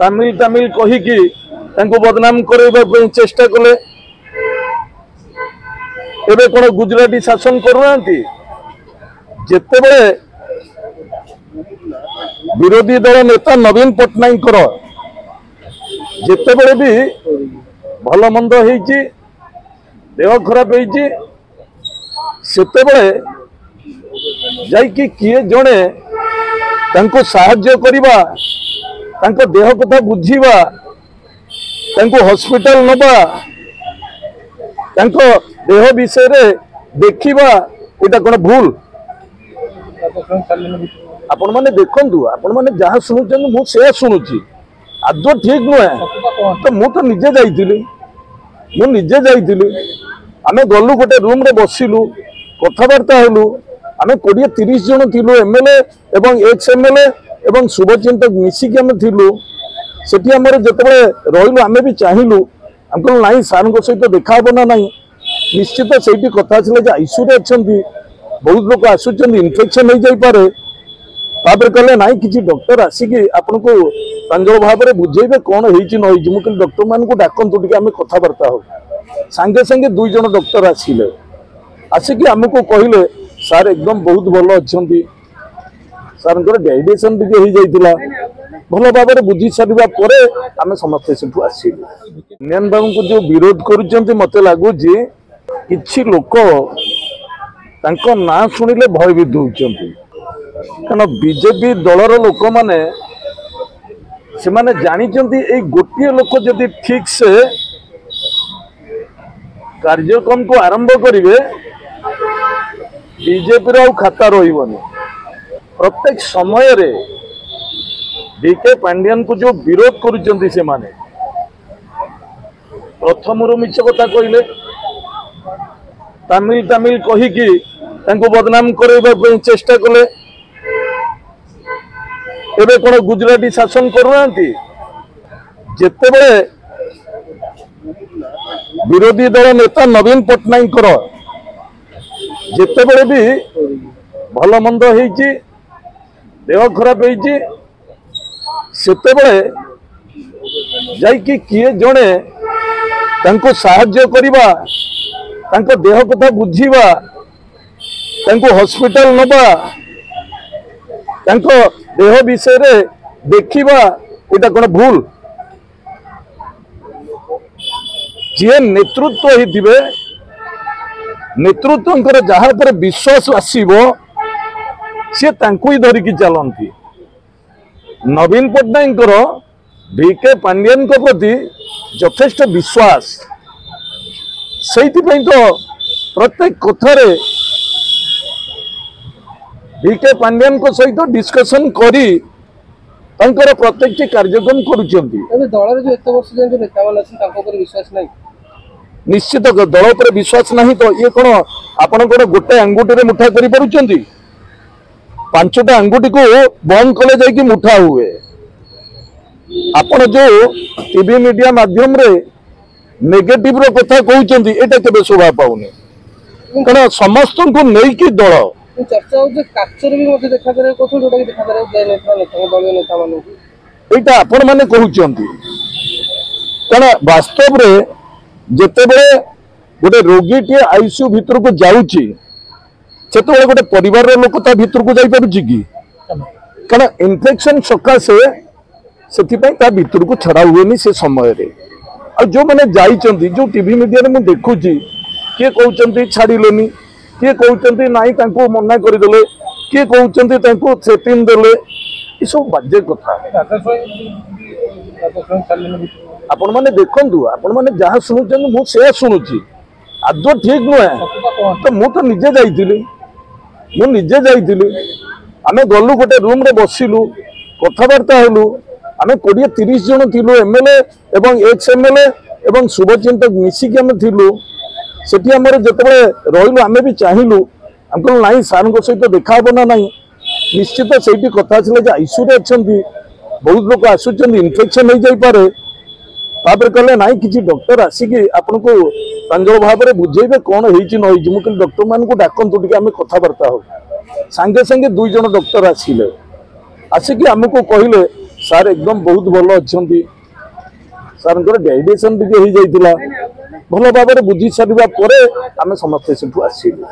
तामिल तामिल कहीकि बदनाम करने चेष्टा कले। एबे कौन गुजराती शासन करूना जितेबले विरोधी दल नेता नवीन पट्टनायक जितेबले भी भल मंद होईची देह खराब होईची सेतेबले जाइकी किए जड़े तांको साहाय्य करिबा तांको देह कथा बुझीबा तांको हॉस्पिटल नबा तांको देह विषय रे देखिबा एटा कोन भूल आपण माने देखंतु आपण माने जहा सुनुचन मु से सुनुची आदो ठीक नुहे तो मु तो निजे जाइतिली आमे गलु गोटे रूम रे बसिलु कथबार्ता हेलु आमे 20-30 जन थिलु एमएलए एवं एक्स एमएलए एवं शुभचिंतक मिसिक आमे थिलु सेठी हमर जतबे रहिलु आमे भी चाहिलु हमको नाही सार को सहित देखा बना नाही निश्चित सेठी कथा छले जे आईसीयू रे अछंती बहुत लोग आसुचंती इन्फेक्शन हो जाई पारे तापर कहले नाई किसी डॉक्टर आसिकी आपन को प्रांजल भाव में बुझेबे कौन होईची न होईची मु कहले डॉक्टर मान को डाकंतु टिके आमे कथबार्ता हो संगे संगे 2 जन डॉक्टर आसिले आसिकी हमको कहले सार एकदम बहुत भल अच्छी सार डायजेशन टिके हो जाइतिला भल भाव में बुझी सारा पर आम समस्ते सेठू आसिलु नियन बाबू को जो विरोध करुचंती मते लागुची किछि लोक तांको ना सुनिले भयभीत होउचंती कारण बीजेपी दलर लोक माने से माने जानिचंती ए गोटिए लोक जदि ठीक से कार्यक्रम को आरंभ करिवे बीजेपी रो खाता रहिबनी प्रत्येक समय रे डीके पांडियन को जो विरोध करुचंती से माने प्रथम रो मिछ कथा कहिले तामिल तामिल कहीकि बदनाम करने चेष्टा कले। एबे कौन गुजराती शासन करूना जितेबले विरोधी दल नेता नवीन पट्टनायक जितेबले भी भल मंद होईची देह खराब होईची सेतेबले जाइकी किए जड़े तांको साहाय्य करिबा तांको देह कथा बुझीबा तांको हॉस्पिटल नबा तांको देह विषय रे देखिबा एटा कोन भूल जे नेतृत्व हिथिबे नेतृत्वंकर जहा पर विश्वास आसीबो से तांको ही धरिकी चलंती नवीन पट्टनायकर डीके पांडियन को प्रति यथेष्ट विश्वास से तो प्रत्येक कथारे डीके पांडियन को सहित डिस्कशन करी तांकर प्रत्येक कार्यक्रम करुचंती दलर जो एत वर्ष जो नेता मान अच्छे विश्वास नहीं निश्चित दल पर विश्वास नहीं तो ये कौन आपंकर गोटे अंगुठी रे मुठा करि पारुचंती 5टा अंगुठी को बंद कले जाइए मुठा हुए आपण जो टीवी मीडिया माध्यम रे नेगेटिव रो कथा कहउचंती एटा केबे शोभा पाउनी कारण समस्त को नै की दल चर्चा हो जे काचर भी मते देखा करे कोथु जोटा देखा करे जे नेता दलीय नेता मानु एटा आपण माने कहउचंती कारण वास्तव रे जेतेबे गोटे रोगी टे आईसीयू भीतर को जाउची सेते गोटे परिवार रो लोक ता भीतर को जाई पारुची की कारण इन्फेक्शन सकासे से भीतर को छड़ा हुए से समय रे आ जो मैंने जाइचंती जो टीवी मीडिया रे मु देखुची किए कहउचंती छाड़िलेनी किए कहउचंती नाई तांको मना करदेले किए कहउचंती तांको सेटिंग देले ई सब बाजे कथा आपण माने देखंतु आपण माने जहा सुनुचन मु से सुनुची आदो ठीक नुहे तो मु तो निजे जाइतिली आमे गलु गोटे रूम रे बसिलु कथबार्ता हेलु आमे 20-30 जन थिलु एमएलए एवं एक्स एमएलए एवं शुभचिंतक मिसिक आमे थिलु सेठी हमर जतबे रहिलु आमे भी चाहिलु हमको नाही सार को सहित देखा बना नाही निश्चित सेठी कथा छले जे आईसीयू रे अछंती बहुत लोग आसुचंती इन्फेक्शन हो जाई पारे तापर कहले नाई किसी डॉक्टर आसिकी आपन को प्रांजल भाव में बुझेबे कौन होईची न होईची मु कहले डॉक्टर मान को डाकंतु टिके आमे कथबार्ता हो संगे संगे 2 जन डॉक्टर आसिले आसिकी हमको कहले ସାର୍ ଏକଦମ ବହୁତ ଭଲ ଅଛନ୍ତି। ସାର୍ଙ୍କର ଡାଇଜେସନ ଟିକେ ହେଇଯାଇଥିଲା, ଭଲ ଭାବରେ ବୁଝି ସାରିବା ପରେ ଆମେ ସମସ୍ତେ ସେଠୁ ଆସିଲୁ।